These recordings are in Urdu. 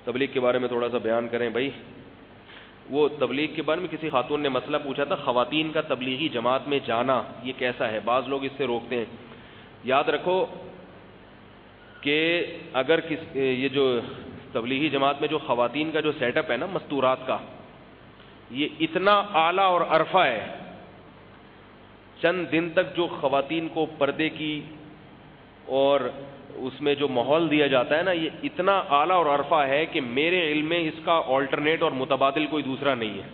تبلیغ کے بارے میں تھوڑا سا بیان کریں بھائی. وہ تبلیغ کے بارے میں کسی خاتون نے مسئلہ پوچھا تھا، خواتین کا تبلیغی جماعت میں جانا یہ کیسا ہے؟ بعض لوگ اس سے روکتے ہیں. یاد رکھو کہ اگر یہ جو تبلیغی جماعت میں جو خواتین کا جو سیٹ اپ ہے نا مستورات کا، یہ اتنا اعلیٰ اور عرفہ ہے. چند دن تک جو خواتین کو پردے کی اور اس میں جو ماحول دیا جاتا ہے نا، یہ اتنا اعلیٰ اور عرفہ ہے کہ میرے علم میں اس کا آلٹرنیٹ اور متبادل کوئی دوسرا نہیں ہے.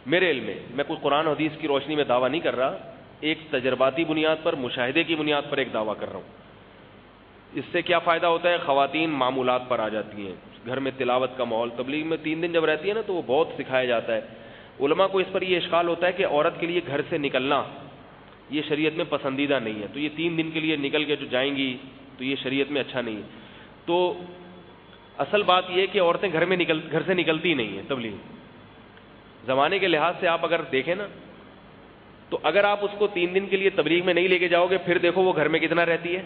میرے علم میں کوئی قرآن و حدیث کی روشنی میں دعویٰ نہیں کر رہا، ایک تجرباتی بنیاد پر، مشاہدے کی بنیاد پر ایک دعویٰ کر رہا ہوں. اس سے کیا فائدہ ہوتا ہے؟ خواتین معمولات پر آ جاتی ہیں، گھر میں تلاوت کا ماحول. تبلیغ میں 3 دن جب رہتی ہے نا تو وہ بہت سکھایا جاتا ہے. علماء کو اس پر یہ اشکال ہوتا ہے کہ عورت کے لیے گھر سے نکلنا یہ شریعت میں پسندیدہ نہیں ہے، تو یہ 3 دن کے لیے نکل کے جو جائیں گی تو یہ شریعت میں اچھا نہیں ہے. تو اصل بات یہ ہے کہ عورتیں گھر سے نکلتی نہیں ہیں. تبلیغ زمانے کے لحاظ سے آپ اگر دیکھیں نا تو اگر آپ اس کو 3 دن کے لیے تبلیغ میں نہیں لے کے جاؤ گے پھر دیکھو وہ گھر میں کتنا رہتی ہے،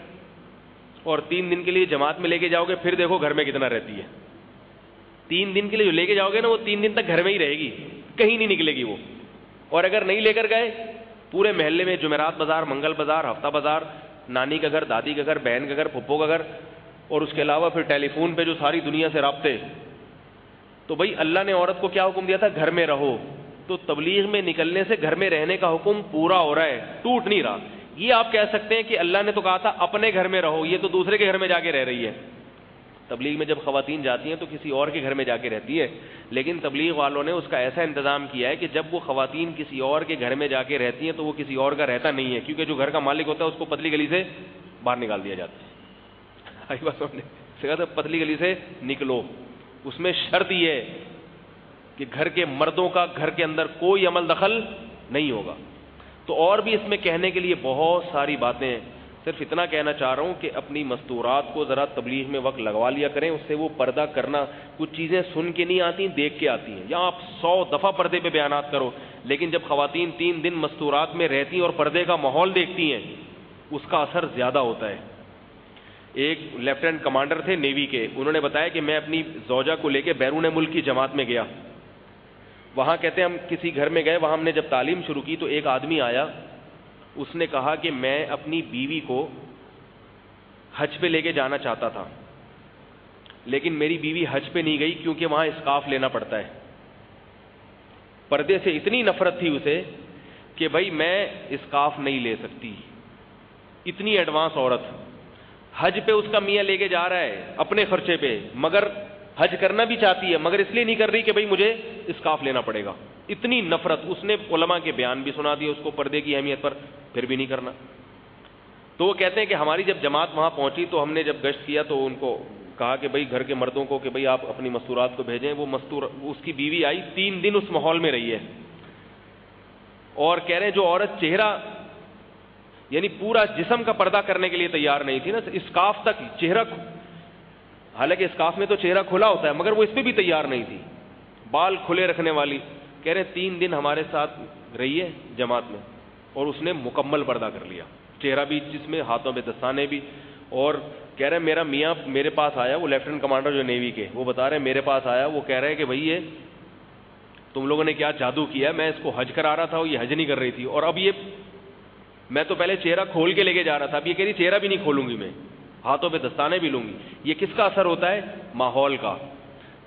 اور 3 دن کے لیے جماعت میں لے کے جاؤ گے پھر دیکھو گھر میں کتنا رہتی ہے. 3 دن کے لیے جو لے کے جاؤ گے نا وہ 3 دن تک گھر میں ہی رہے گی، کہیں نہیں نکلے گی وہ. اور اگر نہیں لے کر گئے پورے محلے میں جمعرات بازار، منگل بازار، ہفتہ بازار، نانی کا گھر، دادی کا گھر، بہن کا گھر، پھپھو کا گھر، اور اس کے علاوہ پھر ٹیلی فون پہ جو ساری دنیا سے رابطے. تو بھائی اللہ نے عورت کو کیا حکم دیا تھا؟ گھر میں رہو. تو تبلیغ میں نکلنے سے گھر میں رہنے کا حکم پورا ہو رہا ہے، ٹوٹ نہیں رہا. یہ آپ کہہ سکتے ہیں کہ اللہ نے تو کہا تھا اپنے گھر میں رہو، یہ تو دوسرے کے گھر میں جا کے رہ رہی ہے. تبلیغ میں جب خواتین جاتی ہیں تو کسی اور کے گھر میں جا کے رہتی ہے، لیکن تبلیغ والوں نے اس کا ایسا انتظام کیا ہے کہ جب وہ خواتین کسی اور کے گھر میں جا کے رہتی ہیں تو وہ کسی اور کا رہتا نہیں ہے، کیونکہ جو گھر کا مالک ہوتا ہے اس کو پتلی گلی سے باہر نکال دیا جاتا ہے. بات سمجھنے کہا تھا پتلی گلی سے نکلو. اس میں شرط یہ ہے کہ گھر کے مردوں کا گھر کے اندر کوئی عمل دخل نہیں ہوگا. تو اور بھی اس میں کہنے کے لیے بہت ساری باتیں ہیں. صرف اتنا کہنا چاہ رہا ہوں کہ اپنی مستورات کو ذرا تبلیغ میں وقت لگوا لیا کریں، اس سے وہ پردہ کرنا. کچھ چیزیں سن کے نہیں آتی، دیکھ کے آتی ہیں. یا آپ 100 دفعہ پردے پہ بیانات کرو، لیکن جب خواتین 3 دن مستورات میں رہتی ہیں اور پردے کا ماحول دیکھتی ہیں اس کا اثر زیادہ ہوتا ہے. ایک لیفٹیننٹ کمانڈر تھے نیوی کے، انہوں نے بتایا کہ میں اپنی زوجہ کو لے کے بیرون ملک کی جماعت میں گیا. وہاں کہتے ہیں ہم کسی گھر میں گئے، وہاں ہم نے جب تعلیم شروع کی تو ایک آدمی آیا، اس نے کہا کہ میں اپنی بیوی کو حج پہ لے کے جانا چاہتا تھا، لیکن میری بیوی حج پہ نہیں گئی کیونکہ وہاں اسکارف لینا پڑتا ہے. پردے سے اتنی نفرت تھی اسے کہ بھائی میں اسکارف نہیں لے سکتی. اتنی ایڈوانس عورت حج پہ اس کا میاں لے کے جا رہا ہے اپنے خرچے پہ، مگر حج کرنا بھی چاہتی ہے مگر اس لیے نہیں کر رہی کہ بھائی مجھے اسکارف لینا پڑے گا. اتنی نفرت. اس نے علماء کے بیان بھی سنا دیے اس کو پردے کی اہمیت پر، پھر بھی نہیں کرنا. تو وہ کہتے ہیں کہ ہماری جب جماعت وہاں پہنچی تو ہم نے جب گشت کیا تو ان کو کہا کہ بھائی گھر کے مردوں کو کہ بھائی آپ اپنی مستورات کو بھیجیں. وہ اس کی بیوی آئی، 3 دن اس ماحول میں رہی ہے، اور کہہ رہے ہیں جو عورت چہرہ یعنی پورا جسم کا پردہ کرنے کے لیے تیار نہیں تھی نا، اسکارف تک چہرہ، حالانکہ اسکارف میں تو چہرہ کھلا ہوتا ہے مگر وہ اس پہ بھی تیار نہیں تھی، بال کھلے رکھنے والی. کہہ رہے 3 دن ہمارے ساتھ رہی ہے جماعت میں اور اس نے مکمل پردہ کر لیا، چہرہ بھی جس میں، ہاتھوں پہ دستانے بھی. اور کہہ رہے میرا میاں میرے پاس آیا، وہ لیفٹیننٹ کمانڈر جو نیوی کے، وہ بتا رہے میرے پاس آیا، وہ کہہ رہے کہ بھائی یہ تم لوگوں نے کیا جادو کیا ہے، میں اس کو حج کرا رہا تھا یہ حج نہیں کر رہی تھی، اور اب یہ میں تو پہلے چہرہ کھول کے لے کے جا رہا تھا، اب یہ کہہ رہی چہرہ بھی نہیں کھولوں گی، میں ہاتھوں پہ دستانے بھی لوں گی. یہ کس کا اثر ہوتا ہے؟ ماحول کا.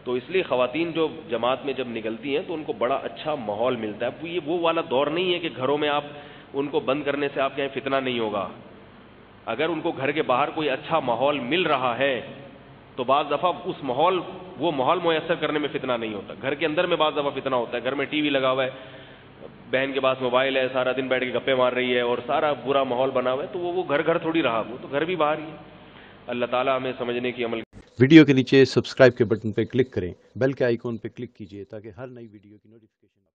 تو اس لیے خواتین جو جماعت میں جب نکلتی ہیں تو ان کو بڑا اچھا ماحول ملتا ہے. یہ وہ والا دور نہیں ہے کہ گھروں میں آپ ان کو بند کرنے سے آپ کہیں فتنہ نہیں ہوگا. اگر ان کو گھر کے باہر کوئی اچھا ماحول مل رہا ہے تو بعض دفعہ وہ ماحول میسر کرنے میں فتنہ نہیں ہوتا. گھر کے اندر میں بعض دفعہ فتنہ ہوتا ہے. گھر میں ٹی وی لگا ہوا ہے، بہن کے پاس موبائل ہے، سارا دن بیٹھ کے گپے مار رہی ہے اور سارا برا ماحول بنا ہوا ہے، تو وہ گھر تھوڑی رہا، وہ تو گھر بھی باہر ہی ہے. اللہ تعالیٰ ہمیں سمجھنے کی عمل. ویڈیو کے نیچے سبسکرائب کے بٹن پہ کلک کریں، بیل کے آئیکن پہ کلک کیجئے تاکہ ہر نئی ویڈیو کی نوٹیفیکیشن